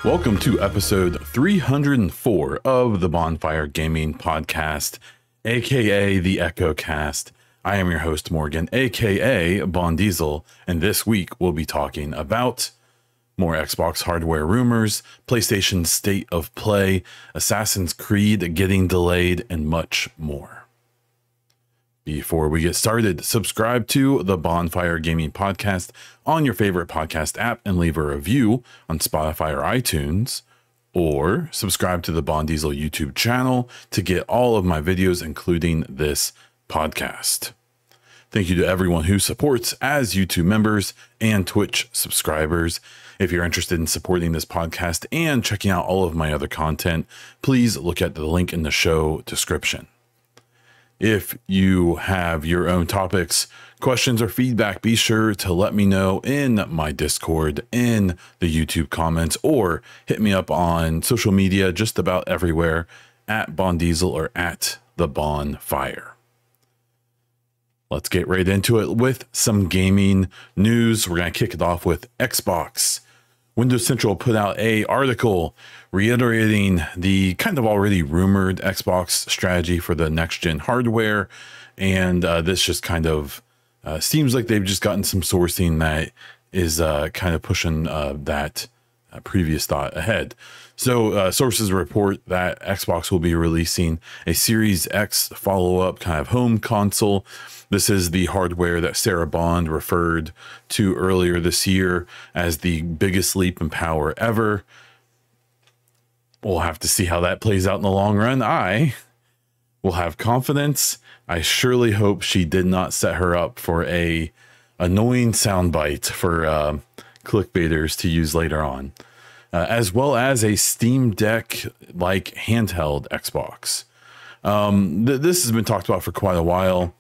Welcome to episode 304 of the Baunfire Gaming Podcast, aka the Echo Cast. I am your host Morgan, aka Bon Diesel, and this week we'll be talking about more Xbox hardware rumors, PlayStation's state of play, Assassin's Creed getting delayed, and much more. Before we get started, subscribe to the Baunfire Gaming Podcast on your favorite podcast app and leave a review on Spotify or iTunes, or subscribe to the Bon Diesel YouTube channel to get all of my videos, including this podcast. Thank you to everyone who supports as YouTube members and Twitch subscribers. If you're interested in supporting this podcast and checking out all of my other content, please look at the link in the show description. If you have your own topics, questions, or feedback, be sure to let me know in my Discord, in the YouTube comments, or hit me up on social media just about everywhere at Bon Diesel or at the Baunfire. Let's get right into it with some gaming news. We're going to kick it off with Xbox. Windows Central put out an article reiterating the kind of already rumored Xbox strategy for the next-gen hardware. And this just kind of seems like they've just gotten some sourcing that is kind of pushing that previous thought ahead. So sources report that Xbox will be releasing a Series X follow-up kind of home console. This is the hardware that Sarah Bond referred to earlier this year as the biggest leap in power ever. We'll have to see how that plays out in the long run. I will have confidence. I surely hope she did not set her up for a annoying soundbite for clickbaiters to use later on. As well as a Steam Deck-like handheld Xbox. This has been talked about for quite a while.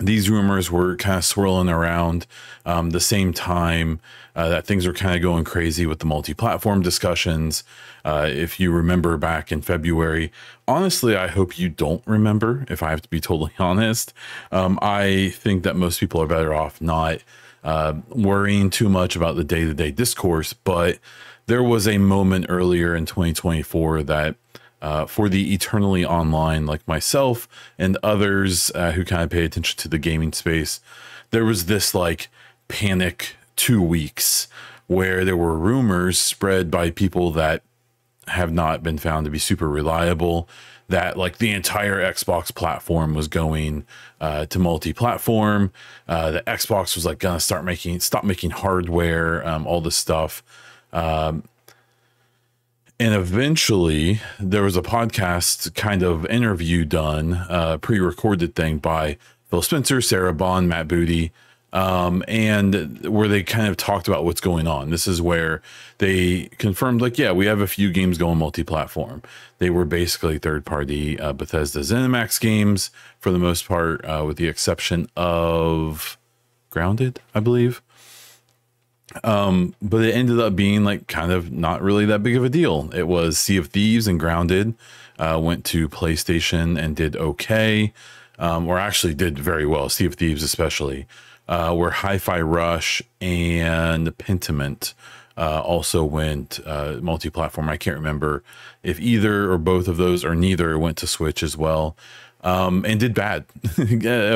These rumors were kind of swirling around the same time that things were kind of going crazy with the multi-platform discussions. If you remember back in February, honestly, I hope you don't remember, if I have to be totally honest. I think that most people are better off not worrying too much about the day-to-day discourse, but there was a moment earlier in 2024 that for the eternally online like myself and others who kind of pay attention to the gaming space, there was this like panic 2 weeks where there were rumors spread by people that have not been found to be super reliable that like the entire Xbox platform was going to multi-platform. The Xbox was like gonna stop making hardware, all this stuff. And eventually there was a podcast kind of interview done, pre-recorded thing by Phil Spencer, Sarah Bond, Matt Booty, and where they kind of talked about what's going on. This is where they confirmed like, yeah, we have a few games going multi-platform. They were basically third-party Bethesda ZeniMax games for the most part, with the exception of Grounded, I believe. But it ended up being like kind of not really that big of a deal. It was Sea of Thieves and Grounded went to PlayStation and did okay, or actually did very well. Sea of Thieves especially, where Hi-Fi Rush and Pentiment also went multi-platform. I can't remember if either or both of those or neither went to Switch as well, and did bad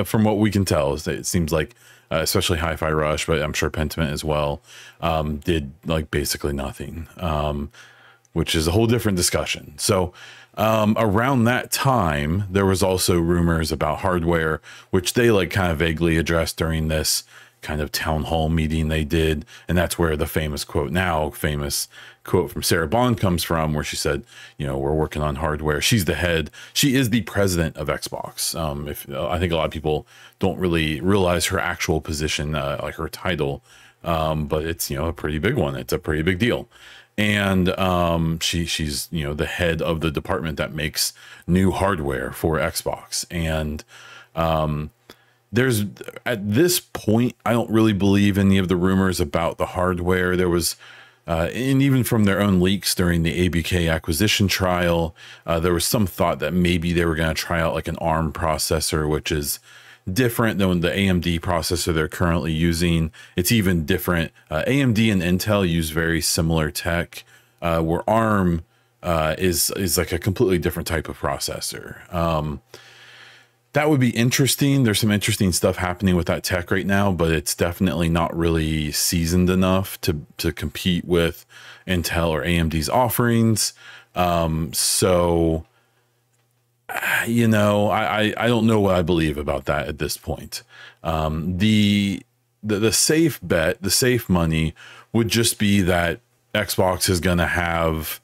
from what we can tell. It seems like especially Hi-Fi Rush, but I'm sure Pentiment as well, did like basically nothing, which is a whole different discussion. So around that time, there was also rumors about hardware, which they like kind of vaguely addressed during this kind of town hall meeting they did. And that's where the famous quote from Sarah Bond comes from, where she said, you know, we're working on hardware. She's the head. She is the president of Xbox. I think a lot of people don't really realize her actual position, like her title, but it's, you know, a pretty big one. It's a pretty big deal. And she's, you know, the head of the department that makes new hardware for Xbox. And there's, at this point, I don't really believe any of the rumors about the hardware. There was, and even from their own leaks during the ABK acquisition trial, there was some thought that maybe they were going to try out like an ARM processor, which is different than the AMD processor they're currently using. It's even different. AMD and Intel use very similar tech, where ARM is like a completely different type of processor. That would be interesting. There's some interesting stuff happening with that tech right now, but it's definitely not really seasoned enough to compete with Intel or AMD's offerings. So, you know, I don't know what I believe about that at this point. The safe bet, the safe money would just be that Xbox is going to have,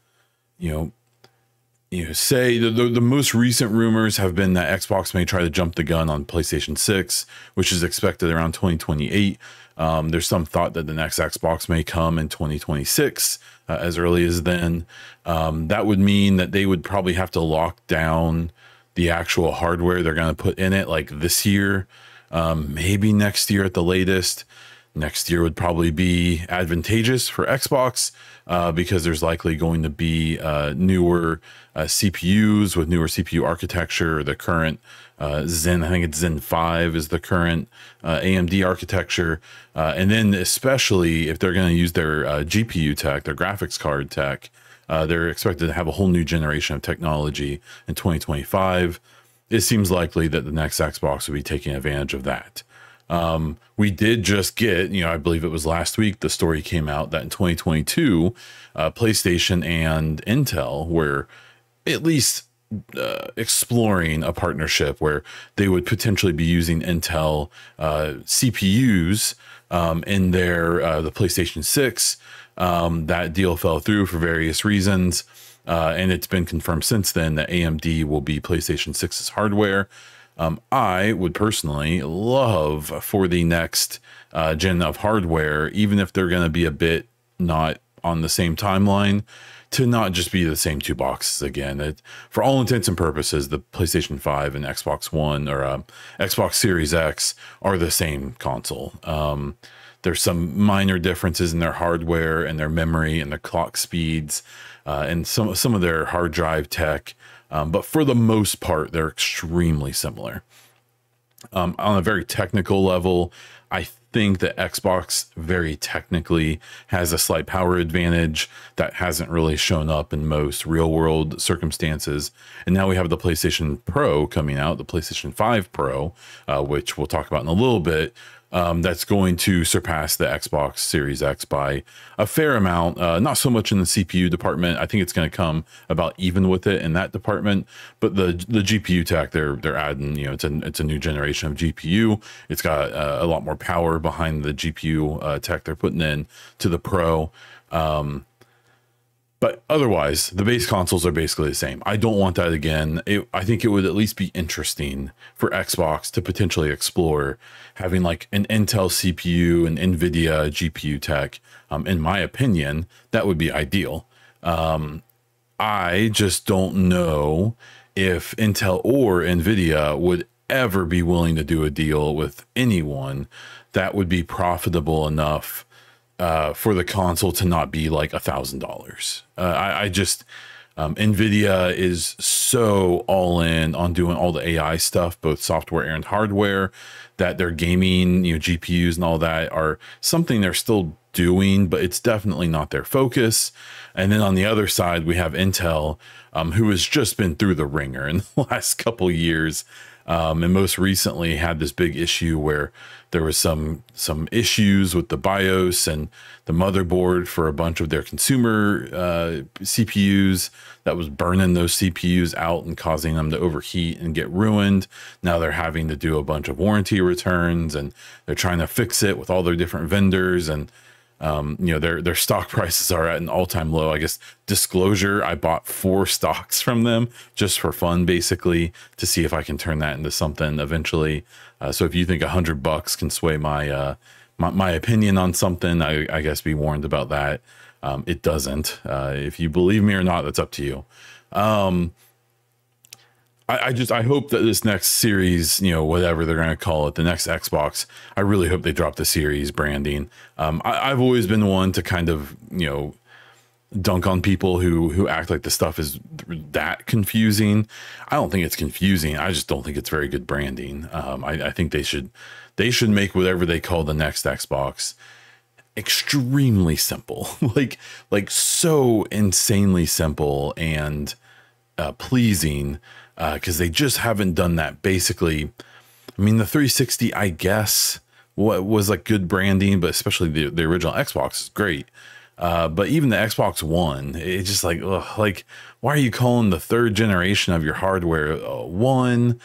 say the most recent rumors have been that Xbox may try to jump the gun on PlayStation 6, which is expected around 2028. There's some thought that the next Xbox may come in 2026, as early as then. That would mean that they would probably have to lock down the actual hardware they're going to put in it like this year, maybe next year at the latest. Next year would probably be advantageous for Xbox because there's likely going to be newer CPUs with newer CPU architecture. The current Zen, I think it's Zen 5 is the current AMD architecture. And then especially if they're going to use their GPU tech, their graphics card tech, they're expected to have a whole new generation of technology in 2025. It seems likely that the next Xbox will be taking advantage of that. We did just get, I believe it was last week, the story came out that in 2022, PlayStation and Intel were at least exploring a partnership where they would potentially be using Intel CPUs in their the PlayStation 6. That deal fell through for various reasons, and it's been confirmed since then that AMD will be PlayStation 6's hardware. I would personally love for the next gen of hardware, even if they're going to be a bit not on the same timeline, to not just be the same two boxes again. For all intents and purposes, the PlayStation 5 and Xbox One or Xbox Series X are the same console. There's some minor differences in their hardware and their memory and their clock speeds and some of their hard drive tech. But for the most part, they're extremely similar. On a very technical level, I think that Xbox very technically has a slight power advantage that hasn't really shown up in most real world circumstances. And now we have the PlayStation Pro coming out, the PlayStation 5 Pro, which we'll talk about in a little bit. That's going to surpass the Xbox Series X by a fair amount. Not so much in the CPU department. I think it's going to come about even with it in that department. But the GPU tech, they're adding. It's a new generation of GPU. It's got a lot more power behind the GPU tech they're putting in to the Pro. But otherwise, the base consoles are basically the same. I don't want that again. I think it would at least be interesting for Xbox to potentially explore having like an Intel CPU and NVIDIA GPU tech. In my opinion, that would be ideal. I just don't know if Intel or NVIDIA would ever be willing to do a deal with anyone that would be profitable enough for the console to not be like $1,000. I just, NVIDIA is so all in on doing all the AI stuff, both software and hardware, that their gaming, GPUs and all that are something they're still doing, but it's definitely not their focus. And then on the other side, we have Intel, who has just been through the ringer in the last couple years. And most recently had this big issue where there was some issues with the BIOS and the motherboard for a bunch of their consumer CPUs that was burning those CPUs out and causing them to overheat and get ruined. Now they're having to do a bunch of warranty returns and they're trying to fix it with all their different vendors. And their stock prices are at an all-time low. I guess disclosure, I bought 4 stocks from them just for fun, basically, to see if I can turn that into something eventually. So if you think $100 can sway my my opinion on something, I guess be warned about that. It doesn't. If you believe me or not, that's up to you. I hope that this next series, whatever they're going to call it, the next Xbox, I really hope they drop the series branding. I've always been one to kind of, dunk on people who act like the stuff is that confusing. I don't think it's confusing. I just don't think it's very good branding. I think they should make whatever they call the next Xbox extremely simple, like so insanely simple and pleasing, because they just haven't done that. Basically, I mean, the 360, I guess, what was like good branding, but especially the original Xbox is great. But even the Xbox One, it's just like, ugh, like, why are you calling the third generation of your hardware One?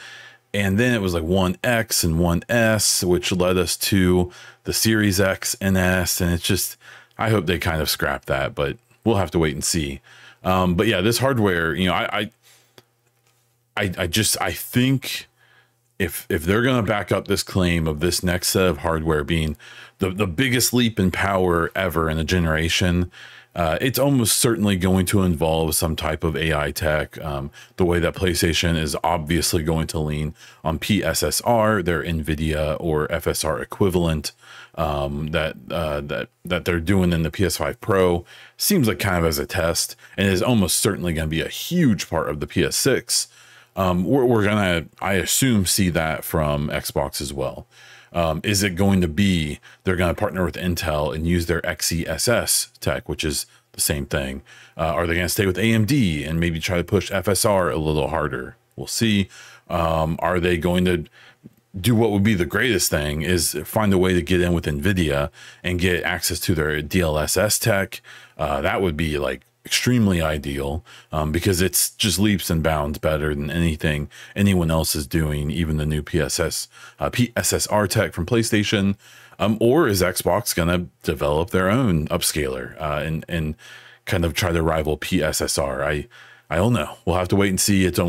And then it was like One X and One S, which led us to the Series X and S. And it's just, I hope they kind of scrap that, but we'll have to wait and see. But yeah, this hardware, you know, I think if they're going to back up this claim of this next set of hardware being the biggest leap in power ever in a generation, it's almost certainly going to involve some type of AI tech. The way that PlayStation is obviously going to lean on PSSR, their NVIDIA or FSR equivalent, that they're doing in the PS5 Pro, seems like kind of as a test, and is almost certainly going to be a huge part of the PS6. We're gonna, I assume, see that from Xbox as well. Is it going to be they're going to partner with Intel and use their XeSS tech, which is the same thing? Are they going to stay with AMD and maybe try to push FSR a little harder? We'll see. Are they going to do what would be the greatest thing, is find a way to get in with NVIDIA and get access to their DLSS tech? That would be like extremely ideal, because it's just leaps and bounds better than anything anyone else is doing, even the new PSSR tech from PlayStation. Or is Xbox gonna develop their own upscaler and kind of try to rival PSSR? I don't know. We'll have to wait and see. It's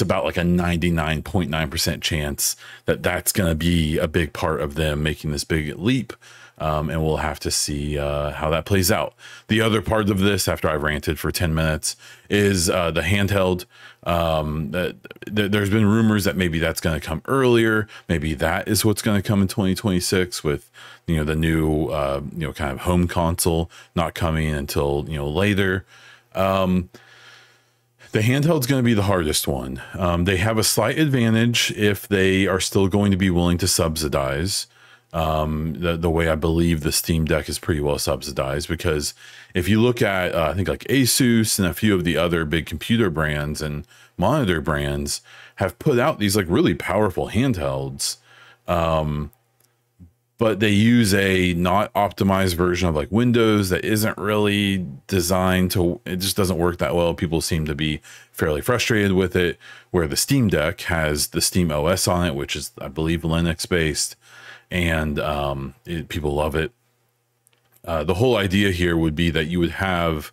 about like a 99.9% chance that that's gonna be a big part of them making this big leap. And we'll have to see how that plays out. The other part of this, after I ranted for 10 minutes, is the handheld. There's been rumors that maybe that's going to come earlier. Maybe that is what's going to come in 2026 with, you know, the new, kind of home console not coming until, later. The handheld's going to be the hardest one. They have a slight advantage if they are still going to be willing to subsidize. The way I believe the Steam Deck is pretty well subsidized, because if you look at, I think like Asus and a few of the other big computer brands and monitor brands have put out these like really powerful handhelds. But they use a not optimized version of like Windows that isn't really designed to, it just doesn't work that well. People seem to be fairly frustrated with it, where the Steam Deck has the Steam OS on it, which is, I believe, Linux based. And people love it. The whole idea here would be that you would have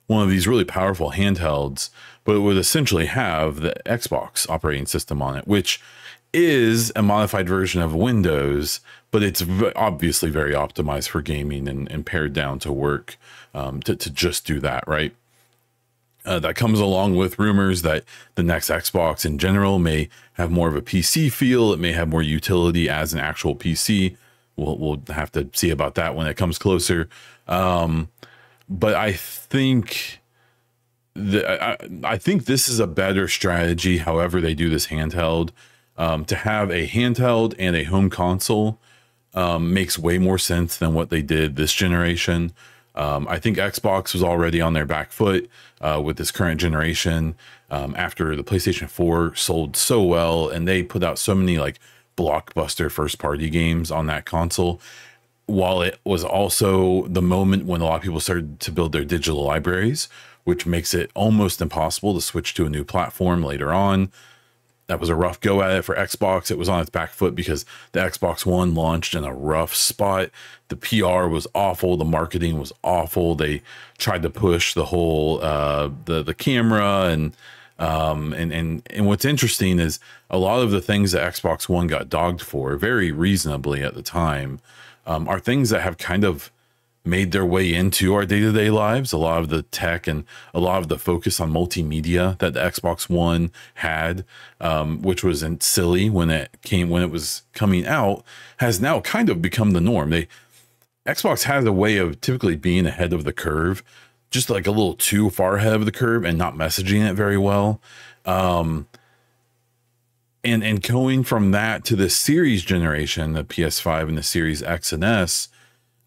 one of these really powerful handhelds, but it would essentially have the Xbox operating system on it, which is a modified version of Windows, but it's obviously very optimized for gaming and pared down to work, to just do that, right? That comes along with rumors that the next Xbox in general may have more of a PC feel. It may have more utility as an actual PC. We'll have to see about that when it comes closer. But I think I think this is a better strategy, however they do this handheld. To have a handheld and a home console makes way more sense than what they did this generation. I think Xbox was already on their back foot with this current generation, after the PlayStation 4 sold so well and they put out so many like blockbuster first party games on that console, while it was also the moment when a lot of people started to build their digital libraries, which makes it almost impossible to switch to a new platform later on. That was a rough go at it for Xbox. It was on its back foot because the Xbox One launched in a rough spot. The PR was awful. The marketing was awful. They tried to push the whole the camera and what's interesting is a lot of the things that Xbox One got dogged for, very reasonably at the time, are things that have kind of made their way into our day-to-day lives. A lot of the tech and a lot of the focus on multimedia that the Xbox One had, which wasn't silly when it was coming out, has now kind of become the norm. Xbox has a way of typically being ahead of the curve just like a little too far ahead of the curve and not messaging it very well. And going from that to the series generation, the PS5 and the Series X and S,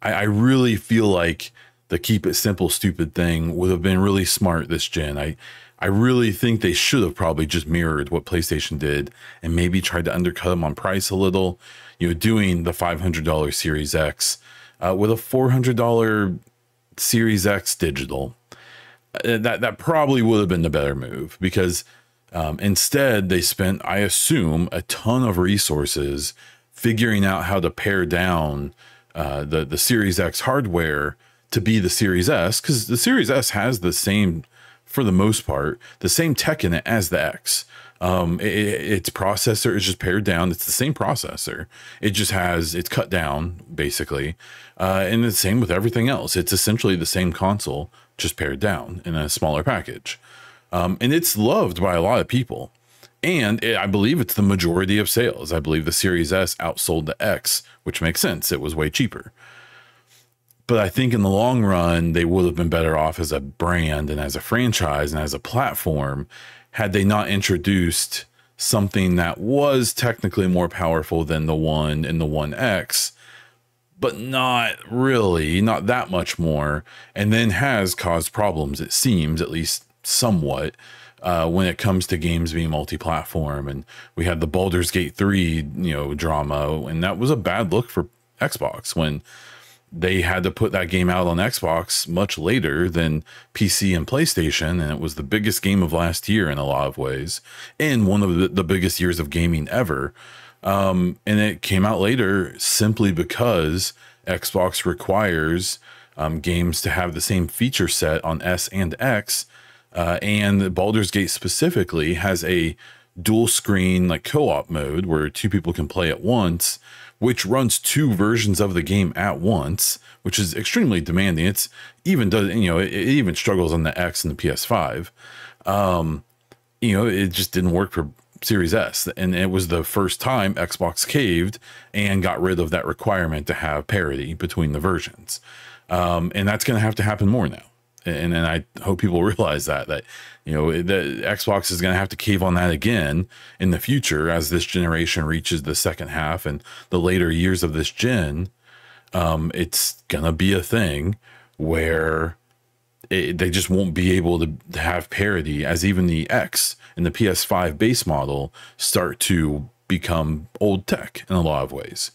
I really feel like the keep it simple, stupid thing would have been really smart this gen. I really think they should have probably just mirrored what PlayStation did and maybe tried to undercut them on price a little, doing the $500 Series X with a $400 Series X digital. That probably would have been the better move, because instead they spent, I assume, a ton of resources figuring out how to pare down the Series X hardware to be the Series S, because the Series S has the same, for the most part, the same tech in it as the X. Its processor is just pared down. It's the same processor. It's cut down basically. And the same with everything else. It's essentially the same console, just pared down in a smaller package. And it's loved by a lot of people. And I believe it's the majority of sales. I believe the Series S outsold the X, which makes sense. It was way cheaper. But I think in the long run, they would have been better off as a brand and as a franchise and as a platform had they not introduced something that was technically more powerful than the One and the One X, but not really, not that much more, and then has caused problems, it seems, at least somewhat, when it comes to games being multi-platform. And we had the Baldur's Gate 3, drama, and that was a bad look for Xbox when they had to put that game out on Xbox much later than PC and PlayStation, and it was the biggest game of last year in a lot of ways, and one of the biggest years of gaming ever. And it came out later simply because Xbox requires games to have the same feature set on S and X, and Baldur's Gate specifically has a dual screen like co-op mode where two people can play at once, which runs two versions of the game at once, which is extremely demanding. It even struggles on the X and the PS5. It just didn't work for Series S. And it was the first time Xbox caved and got rid of that requirement to have parity between the versions. And that's going to have to happen more now. And I hope people realize that the Xbox is going to have to cave on that again in the future as this generation reaches the second half and the later years of this gen. It's going to be a thing where they just won't be able to have parity, as even the X and the PS5 base model start to become old tech in a lot of ways.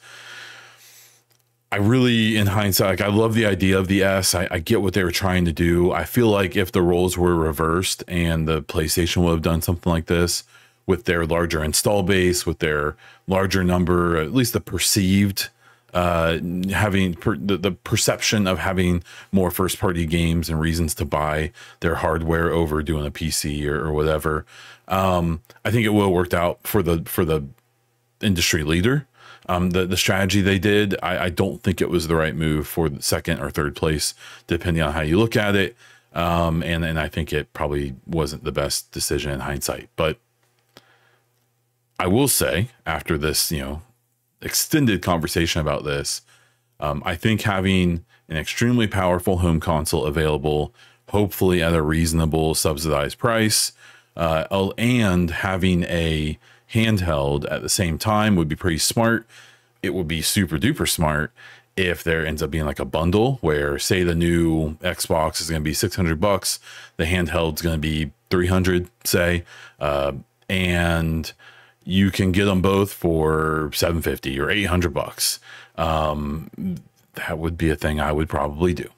I really, in hindsight, I love the idea of the S. I get what they were trying to do. I feel like if the roles were reversed and the PlayStation would have done something like this with their larger install base, with their larger number, at least the perceived, the perception of having more first party games and reasons to buy their hardware over doing a PC or whatever. I think it would have worked out for the industry leader. The strategy they did, I don't think it was the right move for the second or third place, depending on how you look at it. And I think it probably wasn't the best decision in hindsight. But I will say, after this, extended conversation about this, I think having an extremely powerful home console available, hopefully at a reasonable subsidized price, and having a handheld at the same time would be pretty smart. It would be super duper smart if there ends up being like a bundle where, say, the new Xbox is going to be $600, the handheld's going to be $300, say, and you can get them both for $750 or $800. That would be a thing I would probably do,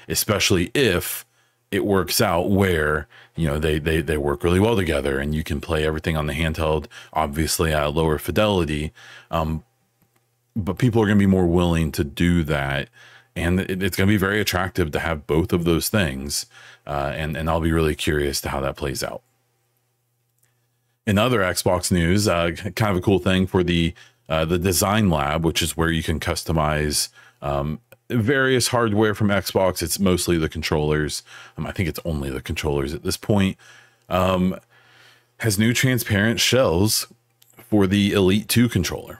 especially if it works out where they work really well together and you can play everything on the handheld, obviously at a lower fidelity. But people are going to be more willing to do that, and it's going to be very attractive to have both of those things. And I'll be really curious to how that plays out. In other Xbox news, kind of a cool thing for the design lab, which is where you can customize various hardware from Xbox. It's mostly the controllers. I think it's only the controllers at this point. Has new transparent shells for the Elite 2 controller.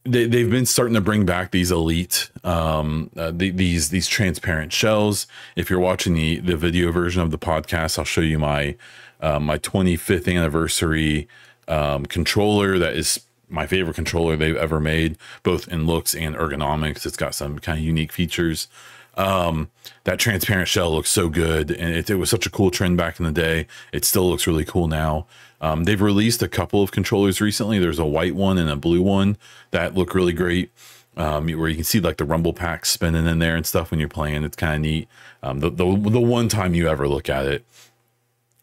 they've been starting to bring back these elite, these transparent shells. If you're watching the video version of the podcast, I'll show you my 25th anniversary controller. That is my favorite controller they've ever made, both in looks and ergonomics. It's got some kind of unique features. That transparent shell looks so good, and it was such a cool trend back in the day. It still looks really cool now. They've released a couple of controllers recently. There's a white one and a blue one that look really great, where you can see like the rumble pack spinning in there and stuff when you're playing. It's kind of neat. The one time you ever look at it.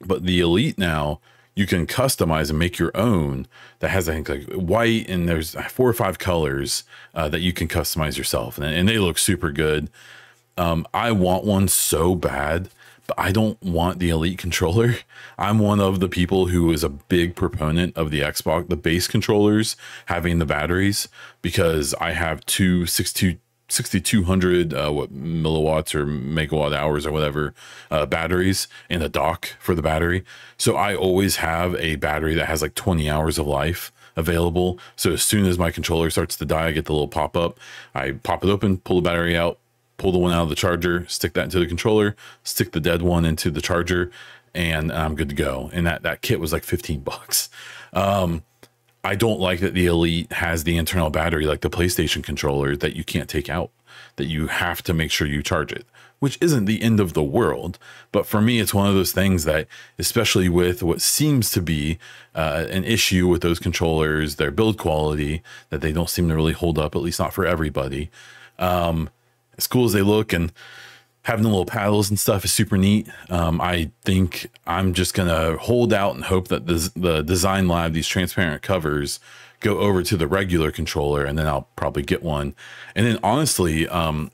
But the Elite now, you can customize and make your own that has, I think, like white, and there's 4 or 5 colors that you can customize yourself, and they look super good. I want one so bad, but I don't want the Elite controller. I'm one of the people who is a big proponent of the Xbox, the base controllers having the batteries, because I have two 6200 milliwatts or megawatt hours or whatever batteries and a dock for the battery. So I always have a battery that has like 20 hours of life available. So as soon as my controller starts to die, I get the little pop-up. I pop it open, pull the battery out, pull the one out of the charger, stick that into the controller, stick the dead one into the charger, and I'm good to go. And that kit was like 15 bucks. I don't like that the Elite has the internal battery like the PlayStation controller that you can't take out, that you have to make sure you charge it, which isn't the end of the world. But for me, it's one of those things that, especially with what seems to be an issue with those controllers, their build quality, that they don't seem to really hold up, at least not for everybody. As cool as they look and having the little paddles and stuff is super neat. I think I'm just going to hold out and hope that the Design Lab, these transparent covers, go over to the regular controller, and then I'll probably get one. And then honestly,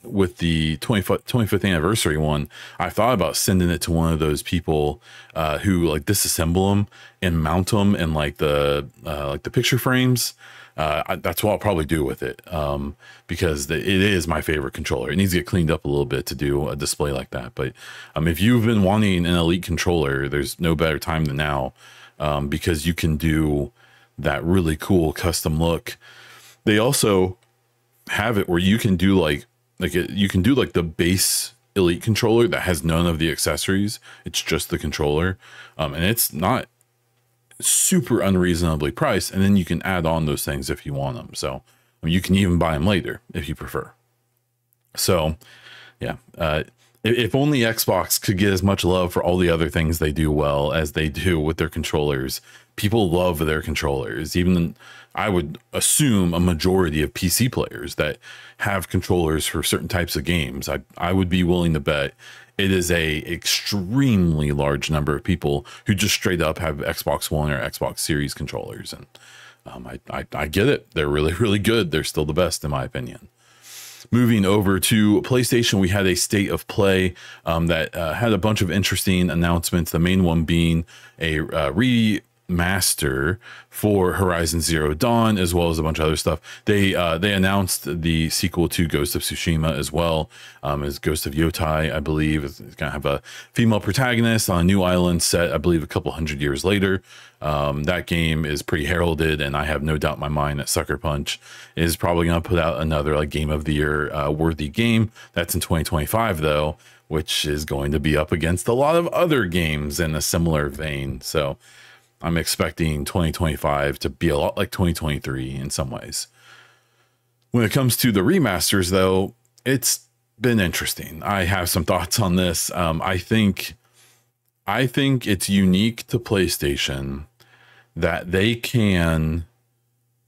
with the 25th anniversary one, I thought about sending it to one of those people who like disassemble them and mount them in like the picture frames. That's what I'll probably do with it, because it is my favorite controller. It needs to get cleaned up a little bit to do a display like that. But if you've been wanting an Elite controller, there's no better time than now, because you can do that really cool custom look. They also have it where you can do you can do like the base Elite controller that has none of the accessories. It's just the controller, and it's not super unreasonably priced, and then you can add on those things if you want them. So you can even buy them later if you prefer. So yeah, if only Xbox could get as much love for all the other things they do well as they do with their controllers. People love their controllers. Even I would assume a majority of PC players that have controllers for certain types of games, I would be willing to bet it is a extremely large number of people who just straight up have Xbox One or Xbox Series controllers. And I get it. They're really, really good. They're still the best in my opinion. Moving over to PlayStation, we had a state of play that had a bunch of interesting announcements. The main one being a remaster for Horizon Zero Dawn, as well as a bunch of other stuff. They announced the sequel to Ghost of Tsushima as well, as Ghost of Yotai, I believe. It's gonna have a female protagonist on a new island set, I believe, a couple hundred years later. That game is pretty heralded, and I have no doubt in my mind that Sucker Punch is probably gonna put out another like Game of the Year worthy game. That's in 2025 though, which is going to be up against a lot of other games in a similar vein. So I'm expecting 2025 to be a lot like 2023 in some ways. When it comes to the remasters, though, it's been interesting. I have some thoughts on this. I think it's unique to PlayStation that they can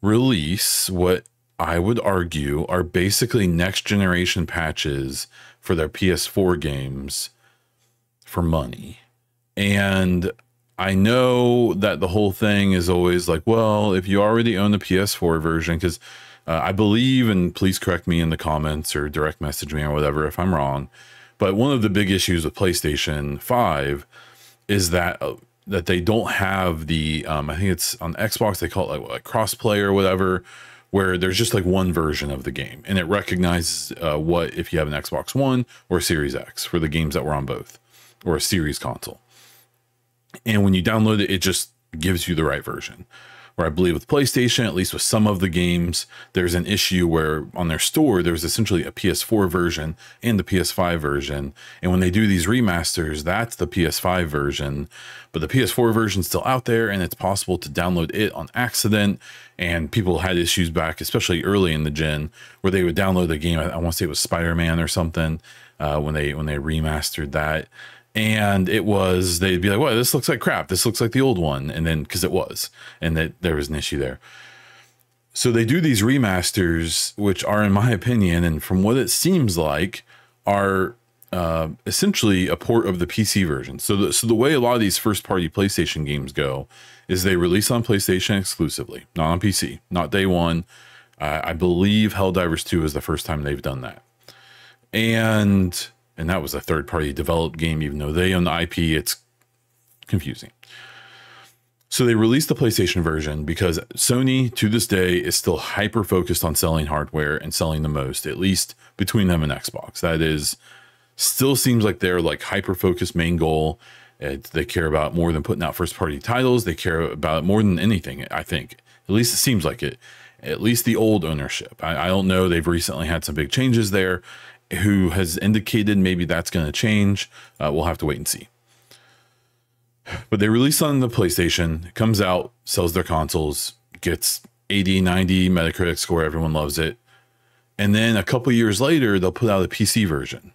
release what I would argue are basically next generation patches for their PS4 games for money. And I know that the whole thing is always like, well, if you already own the PS4 version, because I believe, and please correct me in the comments or direct message me or whatever if I'm wrong, but one of the big issues with PlayStation 5 is that they don't have the, I think it's on Xbox, they call it like crossplay or whatever, where there's just like one version of the game, and it recognizes what if you have an Xbox One or Series X for the games that were on both, or a Series console. And when you download it, it just gives you the right version. Where I believe with PlayStation, at least with some of the games, there's an issue where on their store, there's essentially a PS4 version and the PS5 version. And when they do these remasters, that's the PS5 version, but the PS4 version's still out there, and it's possible to download it on accident. And people had issues back, especially early in the gen, where they would download the game. I want to say it was Spider-Man or something, when they remastered that. And they'd be like, well, this looks like crap. This looks like the old one. And then, cause it was, and that there was an issue there. So they do these remasters, which are, in my opinion, and from what it seems like, are essentially a port of the PC version. So the way a lot of these first party PlayStation games go is they release on PlayStation exclusively, not on PC, not day one. I believe Helldivers 2 is the first time they've done that. And that was a third party developed game, even though they own the IP. It's confusing. So they released the PlayStation version because Sony to this day is still hyper focused on selling hardware and selling the most, at least between them and Xbox. That is still seems like their like hyper focused main goal. They care about more than putting out first party titles. They care about it more than anything, I think. At least it seems like it. At least the old ownership. I don't know. They've recently had some big changes there. Who has indicated maybe that's going to change. We'll have to wait and see. But they release on the PlayStation, it comes out, sells their consoles, gets 80, 90 Metacritic score. Everyone loves it. And then a couple years later, they'll put out a PC version.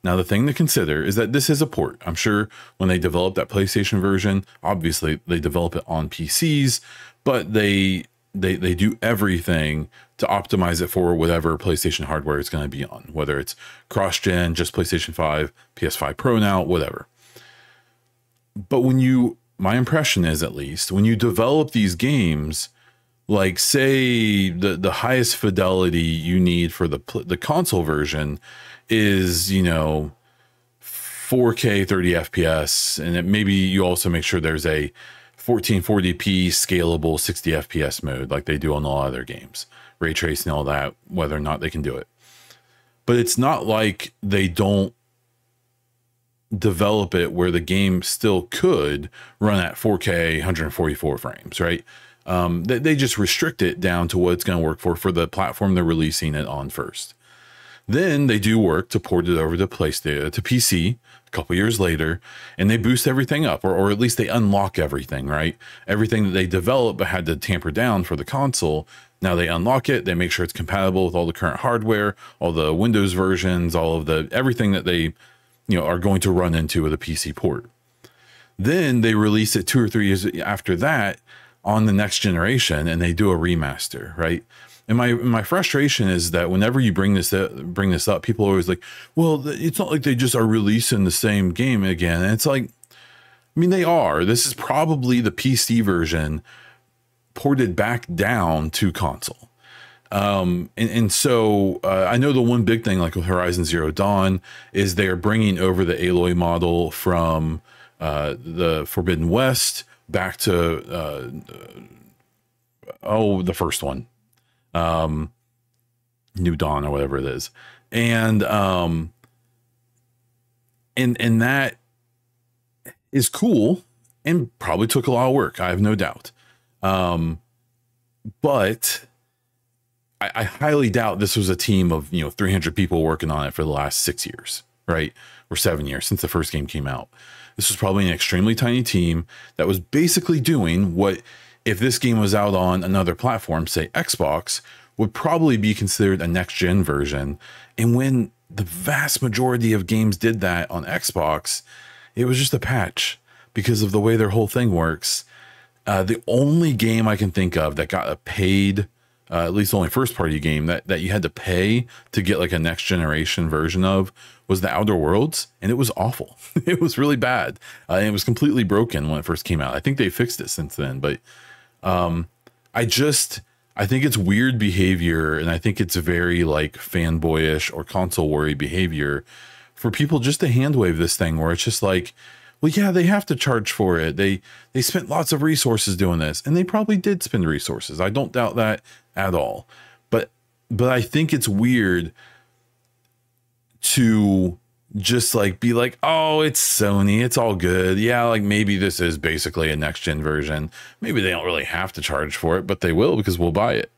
Now, the thing to consider is that this is a port. I'm sure when they develop that PlayStation version, obviously they develop it on PCs, but they do everything to optimize it for whatever PlayStation hardware it's going to be on, whether it's cross-gen, just PlayStation 5, PS5 Pro now, whatever. But my impression is, at least, when you develop these games, like say the highest fidelity you need for the console version is, 4K 30 FPS, and maybe you also make sure there's a 1440p scalable 60 FPS mode like they do on a lot of their games, ray tracing, all that, whether or not they can do it. But it's not like they don't develop it where the game still could run at 4K 144 frames, right? They just restrict it down to what it's going to work for the platform they're releasing it on first. Then they do work to port it over to PlayStation, to PC a couple years later, and they boost everything up, or at least they unlock everything, right? Everything that they developed but had to tamper down for the console. Now they unlock it, they make sure it's compatible with all the current hardware, all the Windows versions, all of everything that they, are going to run into with a PC port. Then they release it 2 or 3 years after that on the next generation, and they do a remaster, right? And my frustration is that whenever you bring this up, people are always like, well, it's not like they just are releasing the same game again. And it's like, I mean, they are. This is probably the PC ported back down to console. So I know the one big thing, like with Horizon Zero Dawn, is they are bringing over the Aloy model from the Forbidden West back to the first one. New Dawn or whatever it is. And that is cool and probably took a lot of work. I have no doubt. But I highly doubt this was a team of, 300 people working on it for the last 6 years, right? Or 7 years since the first game came out. This was probably an extremely tiny team that was basically doing what, if this game was out on another platform, say Xbox, would probably be considered a next-gen version. And when the vast majority of games did that on Xbox, it was just a patch because of the way their whole thing works. The only game I can think of that got a paid, at least the only first-party game that you had to pay to get like a next-generation version of, was the Outer Worlds, and it was awful. It was really bad. And it was completely broken when it first came out. I think they fixed it since then, but I think it's weird behavior, and I think it's very like fanboyish or console worry behavior for people just to hand wave this thing where it's just like, well, yeah, they have to charge for it. They spent lots of resources doing this, and they probably did spend resources. I don't doubt that at all. But I think it's weird to just like be like, oh, it's Sony, it's all good. Yeah, like maybe this is basically a next gen version. Maybe they don't really have to charge for it, but they will because we'll buy it.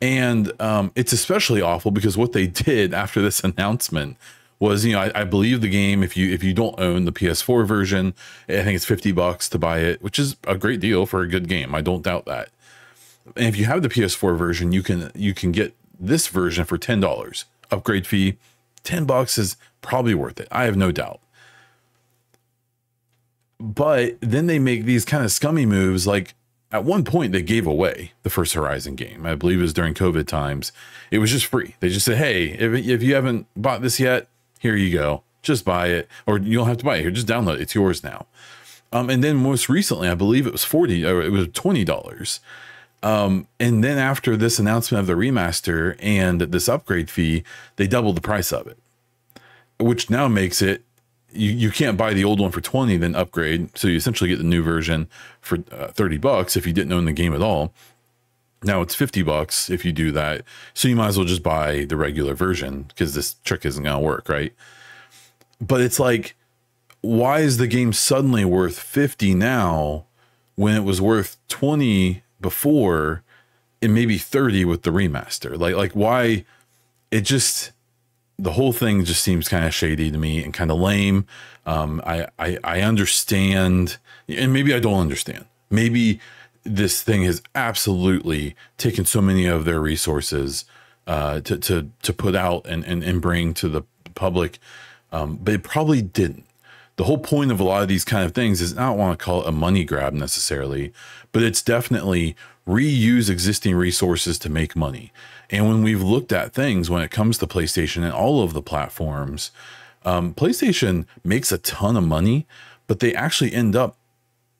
And it's especially awful because what they did after this announcement was, you know, I believe the game, if you don't own the PS4 version, I think it's $50 to buy it, which is a great deal for a good game. I don't doubt that. And if you have the PS4 version, you can get this version for $10. Upgrade fee, $10 is probably worth it. I have no doubt. But then they make these kind of scummy moves. Like at one point they gave away the first Horizon game. I believe it was during COVID times. It was just free. They just said, hey, if you haven't bought this yet, here you go. Just buy it, or you don't have to buy it. Here, just download it. It's yours now. And then most recently, I believe it was $20. And then after this announcement of the remaster and this upgrade fee, they doubled the price of it, which now makes it, you can't buy the old one for 20, then upgrade. So you essentially get the new version for $30 if you didn't own the game at all. Now it's $50 if you do that. So you might as well just buy the regular version because this trick isn't going to work, right? But it's like, why is the game suddenly worth 50 now when it was worth 20 before and maybe 30 with the remaster? Like why? It just, the whole thing just seems kind of shady to me and kind of lame. I understand, and maybe I don't understand. Maybe this thing has absolutely taken so many of their resources to put out and bring to the public, but it probably didn't. The whole point of a lot of these kind of things is, I don't want to call it a money grab necessarily, but it's definitely reuse existing resources to make money. And when we've looked at things when it comes to PlayStation and all of the platforms, PlayStation makes a ton of money, but they actually end up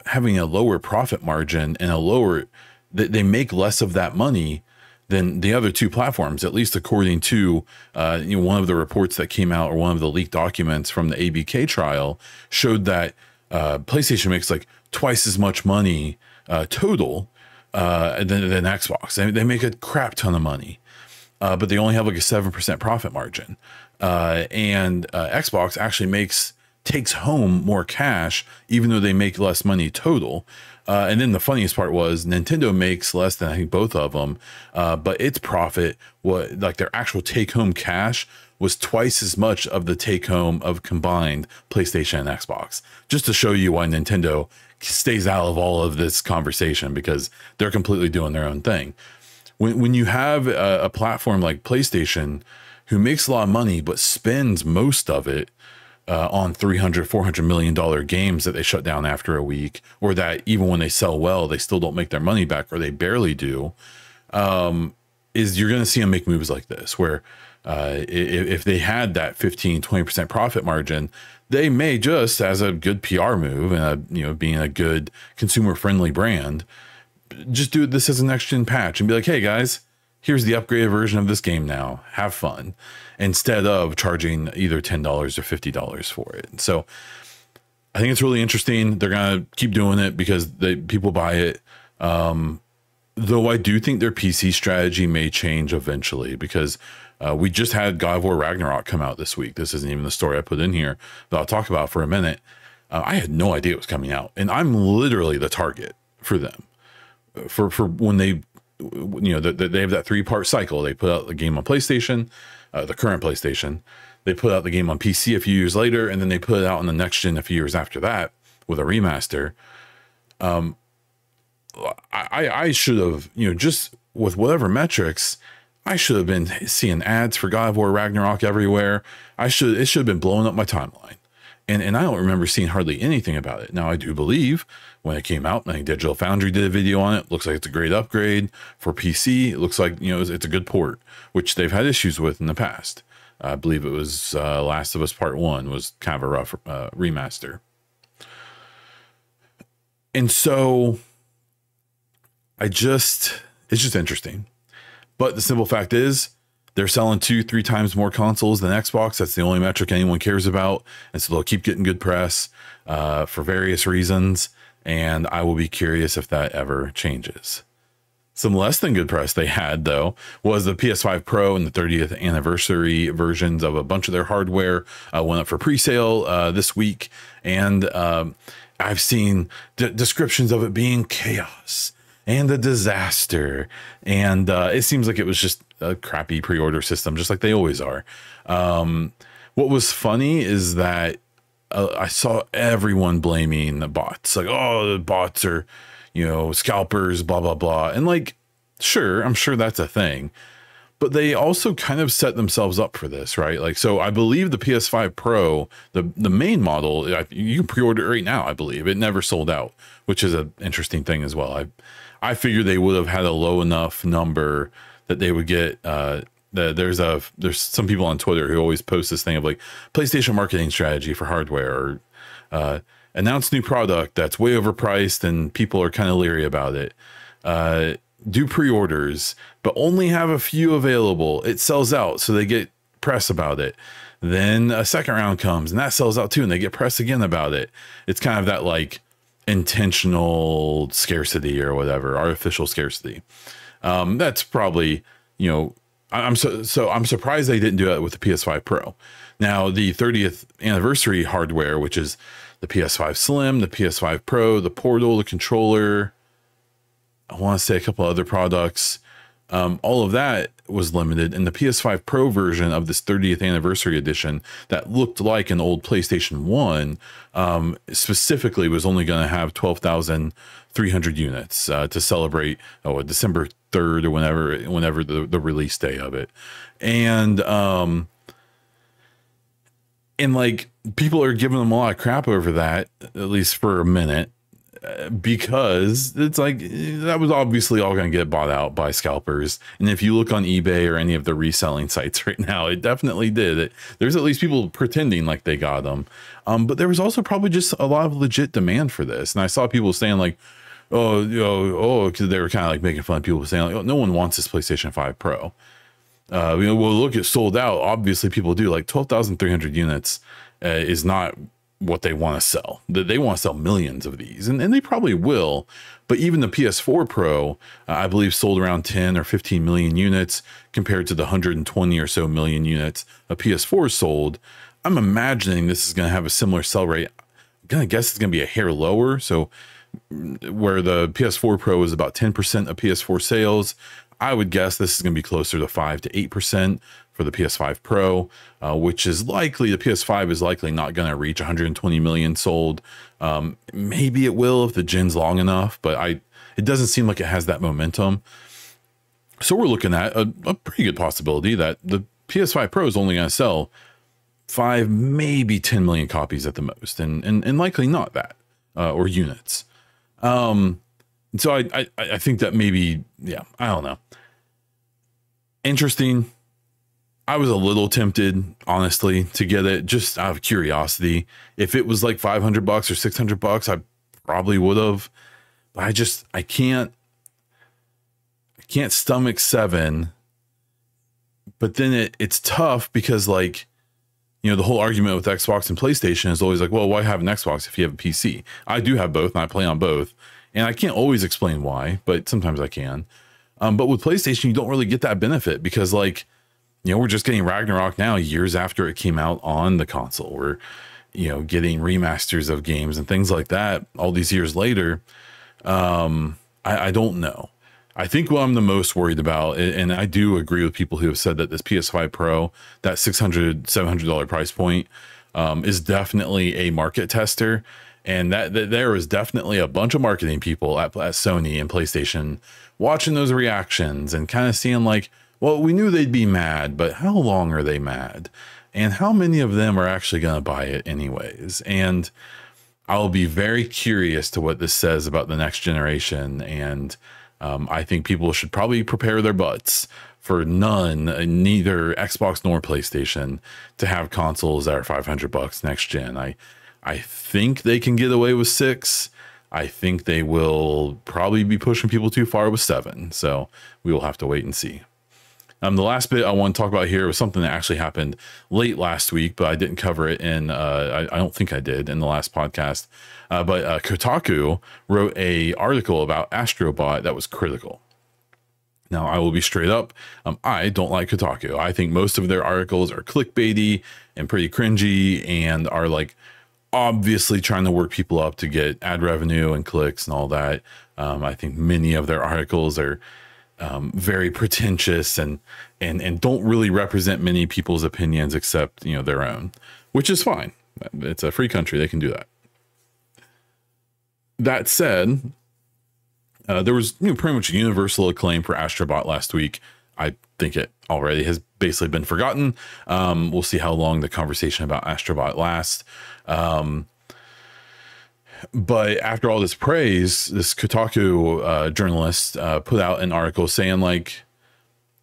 having a lower profit margin and a lower, they make less of that money than the other two platforms, at least according to one of the reports that came out, or one of the leaked documents from the ABK trial showed that PlayStation makes like twice as much money total than Xbox. They make a crap ton of money, but they only have like a 7% profit margin. And Xbox actually takes home more cash, even though they make less money total. And then the funniest part was Nintendo makes less than, I think, both of them, but its profit, like their actual take home cash, was twice as much of the take home of combined PlayStation and Xbox. Just to show you why Nintendo stays out of all of this conversation, because they're completely doing their own thing. When you have a platform like PlayStation, who makes a lot of money but spends most of it on $300-400 million games that they shut down after a week, or that even when they sell well, they still don't make their money back, or they barely do, is you're going to see them make moves like this, where if they had that 15-20% profit margin, they may, just as a good PR move and being a good consumer friendly brand, just do this as a next gen patch and be like, hey guys, here's the upgraded version of this game now, have fun, instead of charging either $10 or $50 for it. So I think it's really interesting. They're going to keep doing it because people buy it. Though I do think their PC strategy may change eventually, because we just had God of War Ragnarok come out this week. This isn't even the story I put in here, but I'll talk about for a minute. I had no idea it was coming out, and I'm literally the target for them. For when they have that 3-part cycle. They put out the game on PlayStation, the current PlayStation. They put out the game on PC a few years later, and then they put it out on the next gen a few years after that with a remaster. I should have, just with whatever metrics, I should have been seeing ads for God of War Ragnarok everywhere. It should have been blowing up my timeline. And I don't remember seeing hardly anything about it. Now, I do believe when it came out, I think Digital Foundry did a video on it. Looks like it's a great upgrade for PC. It looks like, it's a good port, which they've had issues with in the past. I believe it was Last of Us Part 1 was kind of a rough remaster. And so it's just interesting. But the simple fact is, they're selling 2-3 times more consoles than Xbox. That's the only metric anyone cares about. And so they'll keep getting good press for various reasons. And I will be curious if that ever changes. Some less than good press they had, though, was the PS5 Pro and the 30th anniversary versions of a bunch of their hardware went up for pre-sale this week. And I've seen descriptions of it being chaos and a disaster. And it seems like it was just a crappy pre-order system, just like they always are. What was funny is that I saw everyone blaming the bots. Like, oh, the bots are, scalpers, blah, blah, blah. And like, sure, I'm sure that's a thing. But they also kind of set themselves up for this, right? Like, so I believe the PS5 Pro, the main model, you can pre-order it right now, I believe. It never sold out, which is an interesting thing as well. I figured they would have had a low enough number that they would get there's some people on Twitter who always post this thing of like PlayStation marketing strategy for hardware, or announce new product that's way overpriced and people are kind of leery about it. Do pre-orders, but only have a few available. It sells out, so they get press about it. Then a second round comes and that sells out too, and they get press again about it. It's kind of that like intentional scarcity or whatever, artificial scarcity. That's probably, I'm surprised they didn't do that with the PS5 Pro. Now, the 30th anniversary hardware, which is the PS5 Slim, the PS5 Pro, the Portal, the controller, I want to say a couple other products, all of that was limited. And the PS5 Pro version of this 30th anniversary edition that looked like an old PlayStation 1 specifically was only going to have 12,300 units to celebrate December 3rd or whenever the release day of it. And like people are giving them a lot of crap over that, at least for a minute, because it's like that was obviously all going to get bought out by scalpers. And if you look on eBay or any of the reselling sites right now, it definitely did. There's at least people pretending like they got them. But there was also probably just a lot of legit demand for this. And I saw people saying like, because they were kind of like making fun of people saying like, oh, no one wants this PlayStation 5 Pro. Well, look, it's sold out. Obviously people do. Like 12,300 units is not what they want to sell. They want to sell millions of these, and they probably will. But even the PS4 Pro, I believe, sold around 10 or 15 million units compared to the 120 or so million units a PS4 sold. I'm imagining this is going to have a similar sell rate. I'm going to guess it's going to be a hair lower. So where the PS4 Pro is about 10% of PS4 sales, I would guess this is going to be closer to 5 to 8% for the PS5 Pro, which is likely, the PS5 is likely not going to reach 120 million sold. Maybe it will if the gen's long enough, but it doesn't seem like it has that momentum. So we're looking at a pretty good possibility that the PS5 Pro is only going to sell 5, maybe 10 million copies at the most, and likely not that, or units. So I think that maybe, yeah, I don't know. Interesting. I was a little tempted, honestly, to get it just out of curiosity. If it was like $500 or $600, I probably would have. But I can't stomach 7. But then it's tough because, like, the whole argument with Xbox and PlayStation is always like, well, why have an Xbox if you have a PC? I do have both, and I play on both. And I can't always explain why, but sometimes I can. But with PlayStation, you don't really get that benefit because, like, we're just getting Ragnarok now years after it came out on the console. We're, getting remasters of games and things like that all these years later. I don't know. I think what I'm the most worried about, and I do agree with people who have said that this PS5 Pro, that $600, $700 price point, is definitely a market tester. And that there is definitely a bunch of marketing people at Sony and PlayStation watching those reactions and kind of seeing like, well, we knew they'd be mad, but how long are they mad? And how many of them are actually going to buy it anyways? And I'll be very curious to what this says about the next generation. And I think people should probably prepare their butts for neither Xbox nor PlayStation to have consoles that are $500 next gen. I think they can get away with 6. I think they will probably be pushing people too far with 7. So we will have to wait and see. The last bit I want to talk about here was something that actually happened late last week, but I didn't cover it in, I don't think I did in the last podcast. But Kotaku wrote a article about Astrobot that was critical. Now, I will be straight up. I don't like Kotaku. I think most of their articles are clickbaity and pretty cringy and are like obviously trying to work people up to get ad revenue and clicks and all that. I think many of their articles are very pretentious and don't really represent many people's opinions except, you know, their own, which is fine. It's a free country. They can do that. That said, there was, you know, pretty much universal acclaim for Astrobot last week. I think it already has basically been forgotten. We'll see how long the conversation about Astrobot lasts. But after all this praise, this Kotaku journalist put out an article saying, like,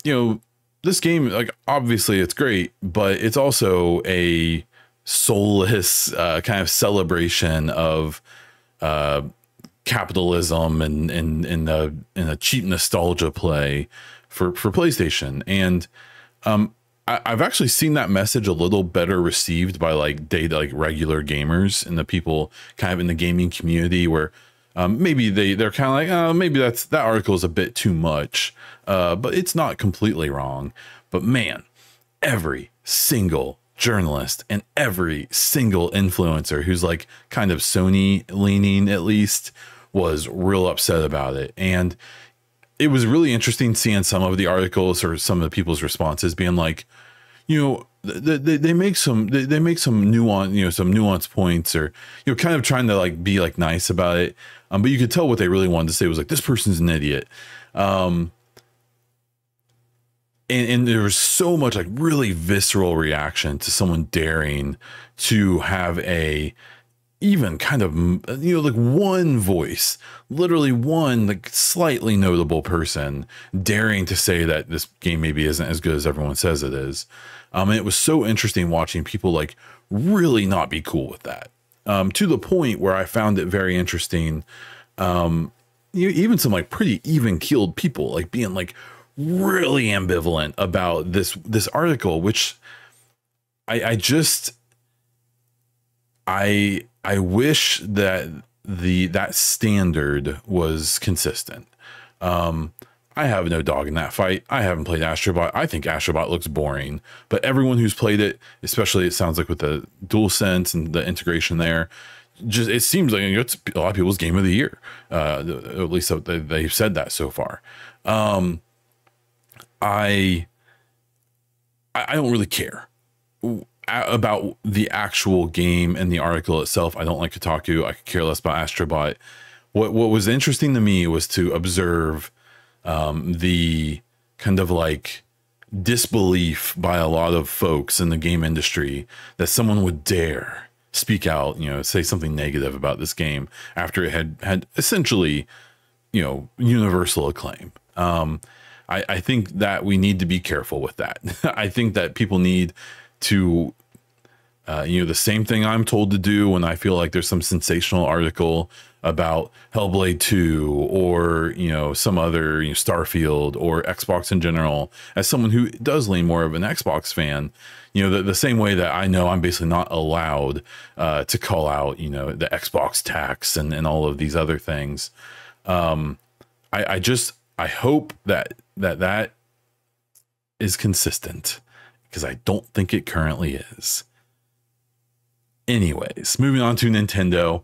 you know, this game, like, obviously it's great, but it's also a soulless kind of celebration of capitalism and a cheap nostalgia play for PlayStation. And I've actually seen that message a little better received by like regular gamers and the people kind of in the gaming community, where maybe they're kind of like, oh, maybe that article is a bit too much, but it's not completely wrong. But man, every single journalist and every single influencer who's like kind of Sony leaning at least was real upset about it. And it was really interesting seeing some of the articles or some of the people's responses being like, you know, they make some nuance, you know, some nuanced points, or, you know, kind of trying to like be like nice about it. But you could tell what they really wanted to say was like, this person's an idiot. And there was so much like really visceral reaction to someone daring to have a even kind of, you know, like one voice, literally one like slightly notable person daring to say that this game maybe isn't as good as everyone says it is. And it was so interesting watching people like really not be cool with that, to the point where I found it very interesting. Even some like pretty even keeled people like being like really ambivalent about this article, which I wish that that standard was consistent. I have no dog in that fight. I haven't played Astrobot. I think Astrobot looks boring, but everyone who's played it, especially it sounds like with the DualSense and the integration there, just it seems like, you know, it's a lot of people's game of the year. At least they've said that so far. I don't really care about the actual game and the article itself. I don't like Kotaku. I could care less about Astrobot. What was interesting to me was to observe the kind of like disbelief by a lot of folks in the game industry that someone would dare speak out, you know, say something negative about this game after it had essentially, you know, universal acclaim. I think that we need to be careful with that. I think that people need to, you know, the same thing I'm told to do when I feel like there's some sensational article about Hellblade 2 or, you know, some other, you know, Starfield or Xbox in general, as someone who does lean more of an Xbox fan, you know, the same way that I know I'm basically not allowed to call out, you know, the Xbox tax and all of these other things. I hope that is consistent, because I don't think it currently is. Anyways, moving on to Nintendo,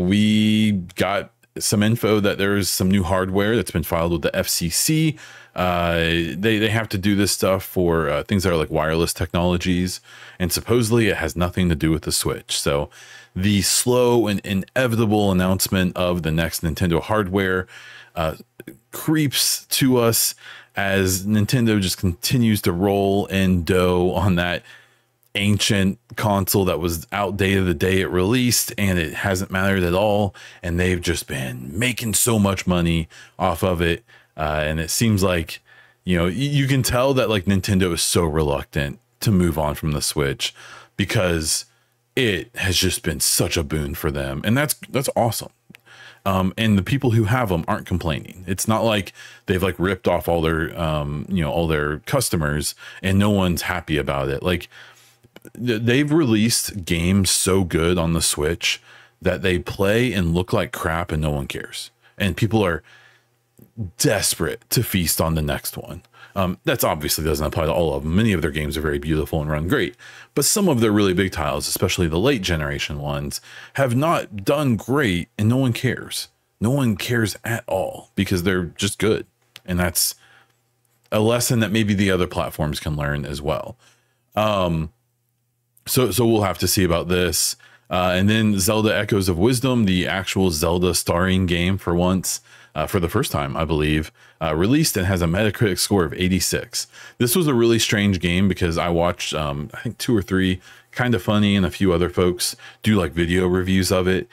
we got some info that there's some new hardware that's been filed with the FCC. They have to do this stuff for things that are like wireless technologies, and supposedly it has nothing to do with the Switch. So the slow and inevitable announcement of the next Nintendo hardware creeps to us as Nintendo just continues to roll in dough on that ancient console that was outdated the day it released, and it hasn't mattered at all, and they've just been making so much money off of it, and it seems like, you know, you can tell that like Nintendo is so reluctant to move on from the Switch because it has just been such a boon for them, and that's awesome. And the people who have them aren't complaining. It's not like they've like ripped off all their you know, all their customers and no one's happy about it. Like, they've released games so good on the Switch that they play and look like crap and no one cares. And people are desperate to feast on the next one. That's obviously doesn't apply to all of them. Many of their games are very beautiful and run great, but some of their really big titles, especially the late generation ones, have not done great, and no one cares. No one cares at all because they're just good. And that's a lesson that maybe the other platforms can learn as well. So we'll have to see about this. And then Zelda Echoes of Wisdom, the actual Zelda starring game for once, for the first time, I believe, released and has a Metacritic score of 86. This was a really strange game because I watched, I think 2 or 3 Kind of Funny and a few other folks do like video reviews of it.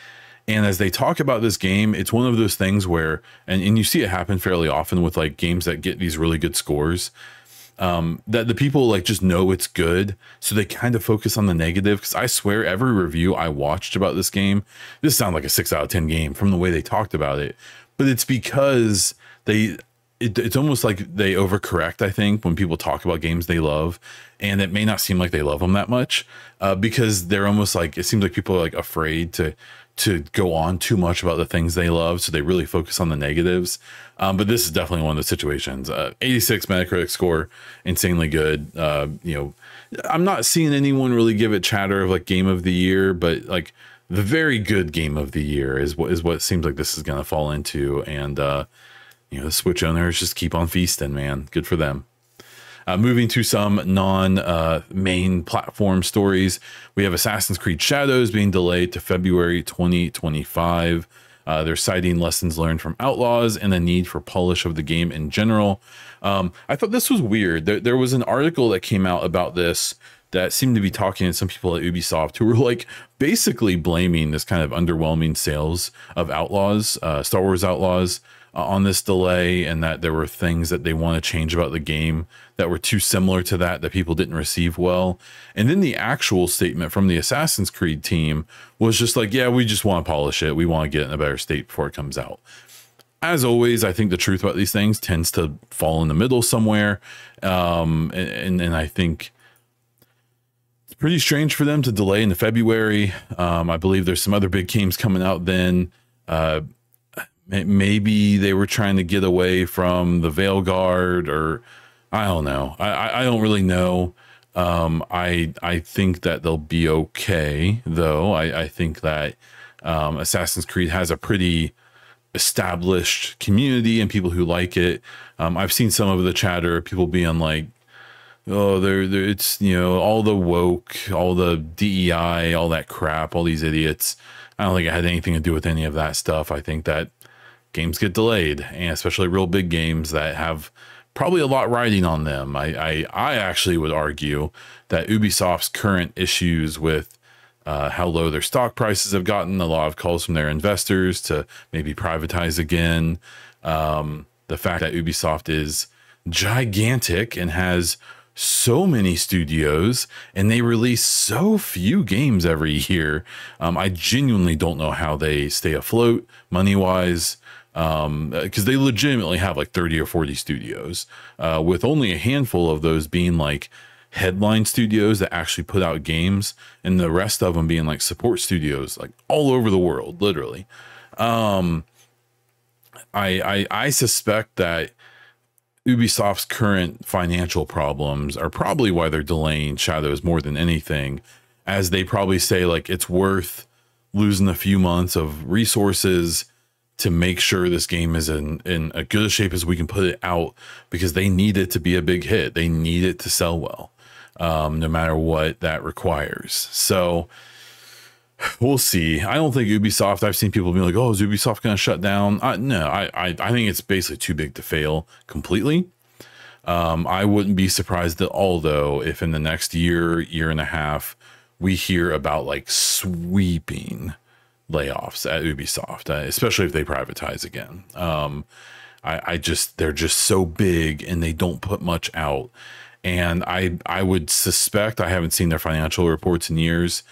And as they talk about this game, it's one of those things where, and you see it happen fairly often with like games that get these really good scores, that the people like just know it's good, so they kind of focus on the negative. Because I swear every review I watched about this game, this sounded like a 6 out of 10 game from the way they talked about it, but it's because it's almost like they overcorrect, I think, when people talk about games they love, and it may not seem like they love them that much, because they're almost like, it seems like people are like afraid to go on too much about the things they love, so they really focus on the negatives. But this is definitely one of the situations. 86 Metacritic score, insanely good. You know, I'm not seeing anyone really give it chatter of like game of the year, but like the very good game of the year is what it seems like this is going to fall into. And you know, the Switch owners just keep on feasting, man. Good for them. Moving to some non-main platform stories, we have Assassin's Creed Shadows being delayed to February 2025. They're citing lessons learned from Outlaws and the need for polish of the game in general. I thought this was weird. There was an article that came out about this that seemed to be talking to some people at Ubisoft who were like basically blaming this kind of underwhelming sales of Outlaws, Star Wars Outlaws, on this delay, and that there were things that they want to change about the game that were too similar to that people didn't receive well. And then the actual statement from the Assassin's Creed team was just like, yeah, we just want to polish it. We want to get it in a better state before it comes out. As always, I think the truth about these things tends to fall in the middle somewhere. And I think it's pretty strange for them to delay into February. I believe there's some other big games coming out then. Maybe they were trying to get away from the Veilguard, or I don't know. I don't really know. I think that they'll be okay, though. I think that Assassin's Creed has a pretty established community and people who like it. I've seen some of the chatter, people being like, oh, it's, you know, all the woke, all the DEI, all that crap, all these idiots. I don't think it had anything to do with any of that stuff. I think that games get delayed, and especially real big games that have probably a lot riding on them. I actually would argue that Ubisoft's current issues with how low their stock prices have gotten, a lot of calls from their investors to maybe privatize again, the fact that Ubisoft is gigantic and has so many studios and they release so few games every year. I genuinely don't know how they stay afloat money-wise, because they legitimately have like 30 or 40 studios, with only a handful of those being like headline studios that actually put out games, and the rest of them being like support studios like all over the world, literally. I suspect that Ubisoft's current financial problems are probably why they're delaying Shadows more than anything, as they probably say like it's worth losing a few months of resources to make sure this game is in a good a shape as we can put it out, because they need it to be a big hit. They need it to sell well, no matter what that requires. So we'll see. I don't think Ubisoft, I've seen people be like, oh, is Ubisoft going to shut down? No, I think it's basically too big to fail completely. I wouldn't be surprised at all, though, if in the next year and a half, we hear about like sweeping layoffs at Ubisoft, especially if they privatize again. They're just so big and they don't put much out. And I would suspect, I haven't seen their financial reports in years,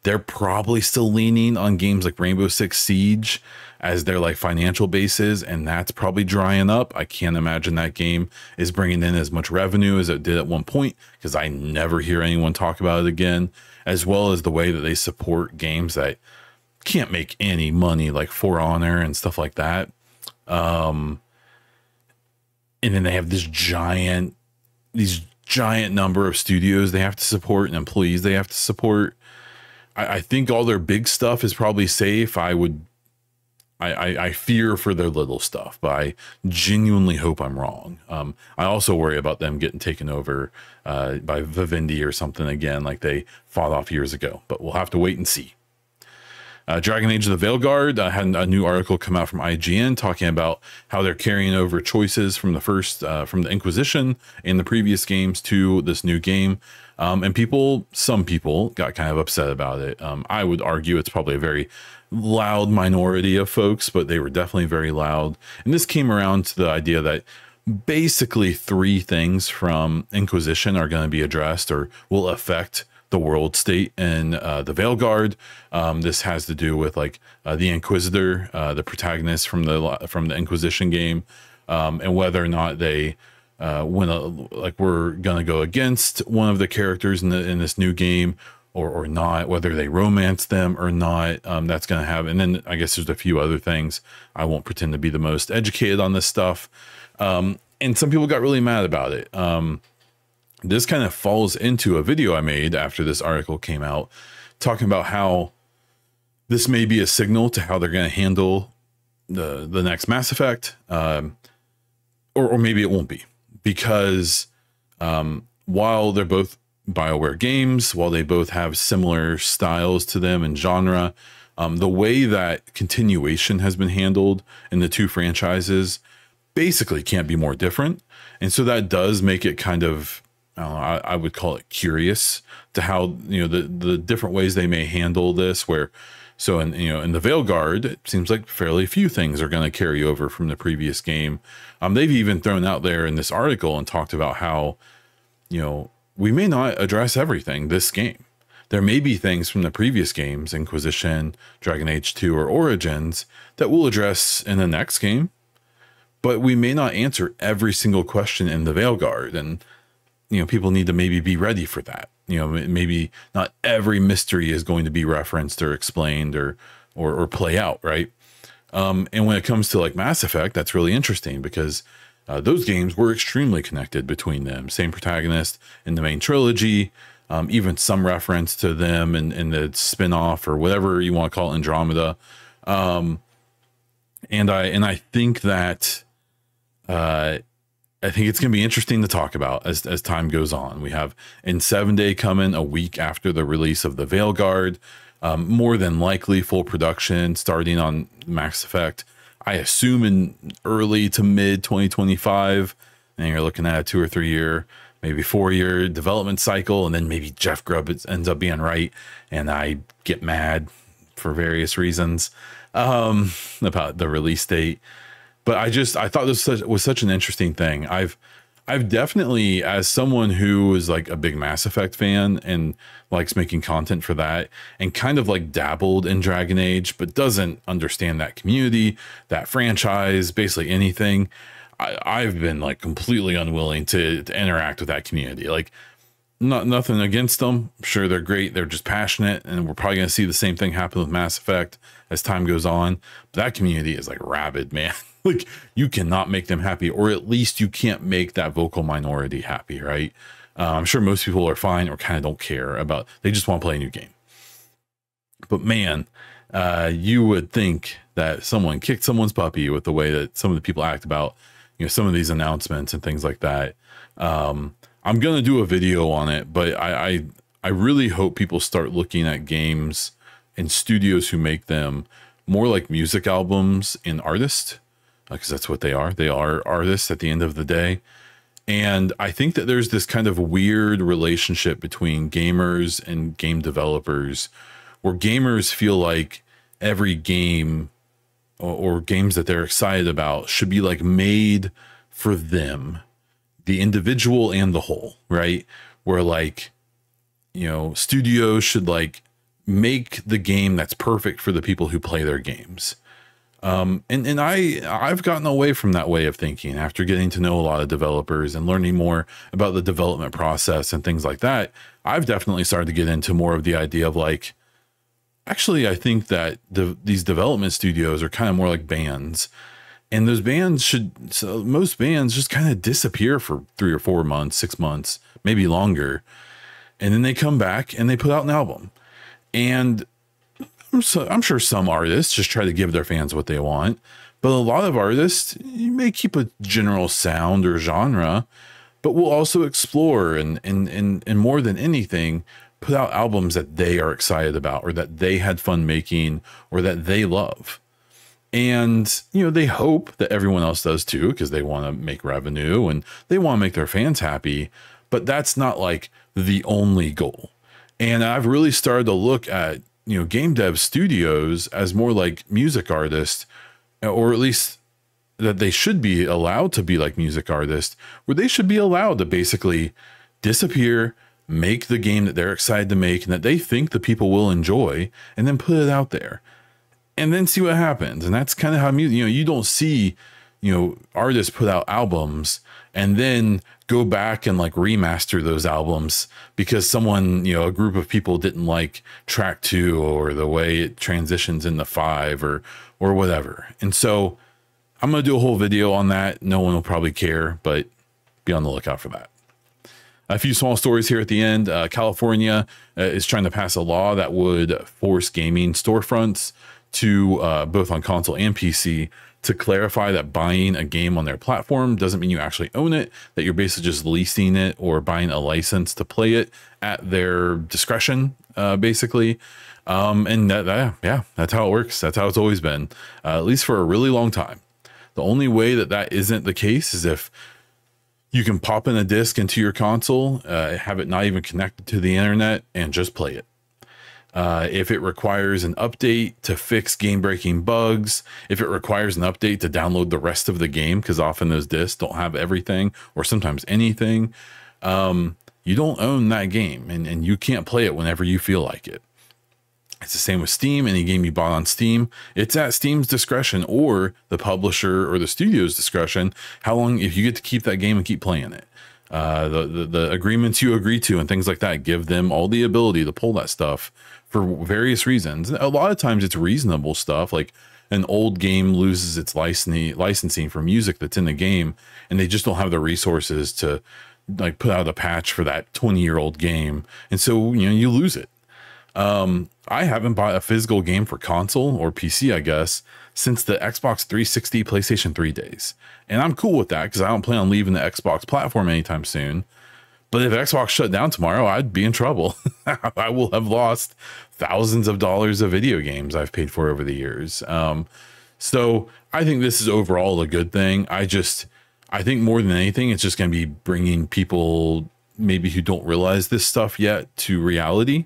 they're probably still leaning on games like Rainbow Six Siege as their like financial bases, and that's probably drying up. I can't imagine that game is bringing in as much revenue as it did at one point, because I never hear anyone talk about it again, as well as the way that they support games that can't make any money, like For Honor and stuff like that. and then they have these giant number of studios they have to support and employees they have to support. I think all their big stuff is probably safe. I fear for their little stuff, but I genuinely hope I'm wrong. I also worry about them getting taken over by Vivendi or something again, like they fought off years ago, but we'll have to wait and see. Dragon Age of the Veilguard had a new article come out from IGN talking about how they're carrying over choices from from the Inquisition in the previous games to this new game. And some people got kind of upset about it. I would argue it's probably a very loud minority of folks, but they were definitely very loud. And this came around to the idea that basically 3 things from Inquisition are going to be addressed or will affect the world state in the Veilguard. This has to do with like the Inquisitor, the protagonist from the Inquisition game, and whether or not they we're gonna go against one of the characters in this new game or not, whether they romance them or not. That's gonna have, and then I guess there's a few other things. I won't pretend to be the most educated on this stuff. And some people got really mad about it. This kind of falls into a video I made after this article came out, talking about how this may be a signal to how they're going to handle the next Mass Effect, or maybe it won't be, because while they're both BioWare games, while they both have similar styles to them and genre, the way that continuation has been handled in the 2 franchises basically can't be more different. And so that does make it kind of, I would call it curious to how, the different ways they may handle this, where, so in the Veilguard, it seems like fairly few things are going to carry over from the previous game. They've even thrown out there in this article and talked about how, we may not address everything this game. There may be things from the previous games, Inquisition, Dragon Age 2, or Origins, that we'll address in the next game, but we may not answer every single question in the Veilguard. And people need to maybe be ready for that. Maybe not every mystery is going to be referenced or explained or play out, right? And when it comes to like Mass Effect, that's really interesting because those games were extremely connected between them. Same protagonist in the main trilogy, even some reference to them in the spin-off or whatever you want to call it, Andromeda. And I think that I think it's going to be interesting to talk about as time goes on. We have In 7 Day coming a week after the release of the Veilguard, more than likely full production starting on Mass Effect. I assume in early to mid 2025, and you're looking at a 2 or 3 year, maybe 4 year development cycle. And then maybe Jeff Grubb ends up being right. And I get mad for various reasons, about the release date. But I thought this was such an interesting thing. I've definitely, as someone who is like a big Mass Effect fan and likes making content for that, and kind of like dabbled in Dragon Age, but doesn't understand that community, that franchise, basically anything. I've been like completely unwilling to interact with that community. Like, nothing against them. I'm sure they're great. They're just passionate, and we're probably going to see the same thing happen with Mass Effect as time goes on. But that community is like rabid, man. Like, you cannot make them happy, or at least you can't make that vocal minority happy, right? I'm sure most people are fine or kind of don't care about, they just want to play a new game. But man, you would think that someone kicked someone's puppy with the way that some of the people act about, some of these announcements and things like that. I'm going to do a video on it, but I really hope people start looking at games and studios who make them more like music albums and artists, because that's what they are. They are artists at the end of the day. And I think that there's this kind of weird relationship between gamers and game developers, where gamers feel like every game or games that they're excited about should be like made for them, the individual and the whole, right? Where like, studios should like make the game that's perfect for the people who play their games. And I've gotten away from that way of thinking after getting to know a lot of developers and learning more about the development process and things like that. I've definitely started to get into more of the idea of like, actually, I think that these development studios are kind of more like bands, And those bands so most bands just kind of disappear for 3 or 4 months, 6 months, maybe longer. And then they come back and they put out an album. And I'm sure some artists just try to give their fans what they want, but a lot of artists, you may keep a general sound or genre, but will also explore and more than anything, put out albums that they are excited about, or that they had fun making, or that they love. And, you know, they hope that everyone else does too, because they want to make revenue and they want to make their fans happy. But that's not like the only goal. And I've really started to look at, you know, game dev studios as more like music artists, or at least that they should be allowed to be like music artists, where they should be allowed to basically disappear, make the game that they're excited to make and that they think the people will enjoy, and then put it out there and then see what happens. And that's kind of how music, you know, you don't see, you know, artists put out albums and then go back and like remaster those albums because someone, you know, a group of people didn't like track 2 or the way it transitions into 5 or whatever. And so I'm going to do a whole video on that. No one will probably care, but be on the lookout for that. A few small stories here at the end. California is trying to pass a law that would force gaming storefronts to both on console and PC to clarify that buying a game on their platform doesn't mean you actually own it, that you're basically just leasing it or buying a license to play it at their discretion, basically. And yeah, that's how it works. That's how it's always been, at least for a really long time. The only way that isn't the case is if you can pop in a disc into your console, have it not even connected to the internet, and just play it. If it requires an update to fix game-breaking bugs, if it requires an update to download the rest of the game, because often those discs don't have everything or sometimes anything, you don't own that game, and you can't play it whenever you feel like it. It's the same with Steam. Any game you bought on Steam, it's at Steam's discretion or the publisher or the studio's discretion how long, if you get to keep that game and keep playing it. The agreements you agree to and things like that give them all the ability to pull that stuff for various reasons. A lot of times it's reasonable stuff, like an old game loses its licensing for music that's in the game, and they just don't have the resources to like put out a patch for that 20-year-old game. And so, you know, you lose it. I haven't bought a physical game for console or PC, I guess, since the Xbox 360, PlayStation 3 days. And I'm cool with that because I don't plan on leaving the Xbox platform anytime soon. But if Xbox shut down tomorrow, I'd be in trouble. I will have lost thousands of dollars of video games I've paid for over the years. So I think this is overall a good thing. I think more than anything, it's just going to be bringing people maybe who don't realize this stuff yet to reality,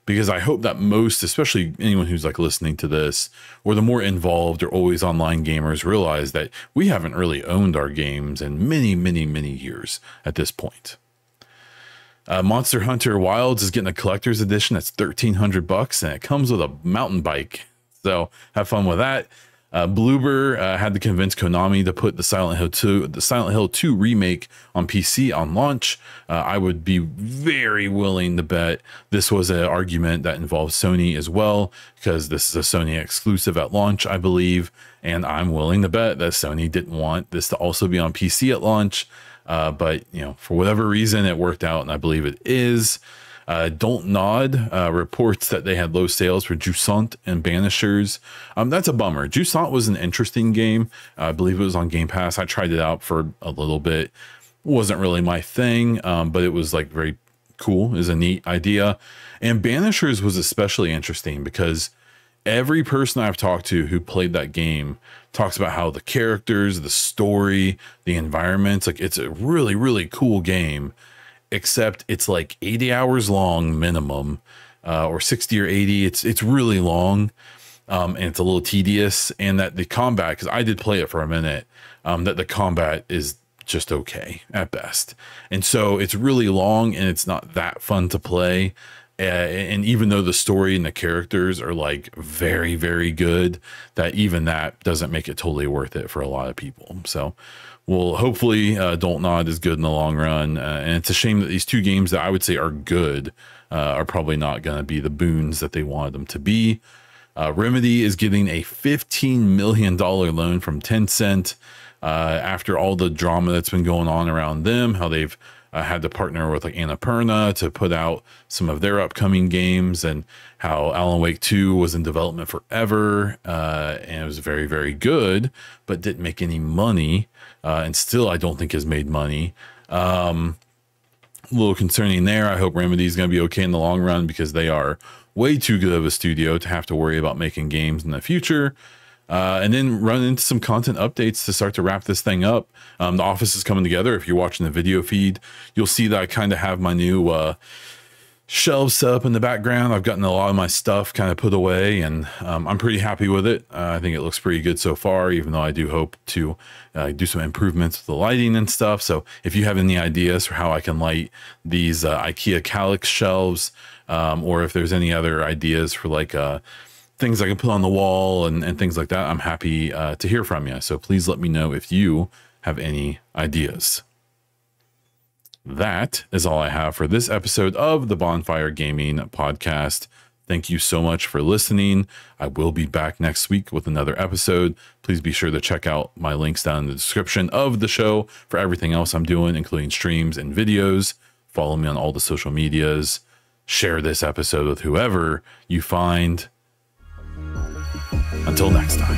because I hope that most, especially anyone who's like listening to this, or the more involved or always online gamers, realize that we haven't really owned our games in many, many, many years at this point. Monster Hunter Wilds is getting a collector's edition. That's $1,300 and it comes with a mountain bike. So have fun with that. Bloober had to convince Konami to put the Silent Hill 2 remake on PC on launch. I would be very willing to bet this was an argument that involved Sony as well, because this is a Sony exclusive at launch, I believe. And I'm willing to bet that Sony didn't want this to also be on PC at launch. But, you know, for whatever reason, it worked out, and I believe it is. Don't Nod reports that they had low sales for Jusant and Banishers. That's a bummer. Jusant was an interesting game. I believe it was on Game Pass. I tried it out for a little bit. Wasn't really my thing, but it was like very cool. It was a neat idea. And Banishers was especially interesting because every person I've talked to who played that game talks about how the characters, the story, the environments, like it's a really, really cool game. Except it's like 80 hours long minimum, or 60 or 80. It's really long, and it's a little tedious. And that the combat, because I did play it for a minute, that the combat is just okay at best. And so it's really long and it's not that fun to play. And even though the story and the characters are like very, very good, that even that doesn't make it totally worth it for a lot of people. So well, hopefully Don't Nod is good in the long run. And it's a shame that these two games that I would say are good are probably not going to be the boons that they wanted them to be. Remedy is getting a $15 million loan from Tencent after all the drama that's been going on around them, how they've had to partner with like Annapurna to put out some of their upcoming games, and how Alan Wake 2 was in development forever and it was very, very good, but didn't make any money, and still I don't think has made money. A little concerning there. I hope Remedy is going to be okay in the long run, because they are way too good of a studio to have to worry about making games in the future. And then run into some content updates to start to wrap this thing up. The office is coming together. If you're watching the video feed, you'll see that I kind of have my new shelves set up in the background. I've gotten a lot of my stuff kind of put away, and I'm pretty happy with it. I think it looks pretty good so far, even though I do hope to do some improvements with the lighting and stuff. So if you have any ideas for how I can light these IKEA Calyx shelves, or if there's any other ideas for like things I can put on the wall and things like that, I'm happy to hear from you. So please let me know if you have any ideas. That is all I have for this episode of the Baunfire Gaming Podcast. Thank you so much for listening. I will be back next week with another episode. Please be sure to check out my links down in the description of the show for everything else I'm doing, including streams and videos. Follow me on all the social medias. Share this episode with whoever you find. Until next time.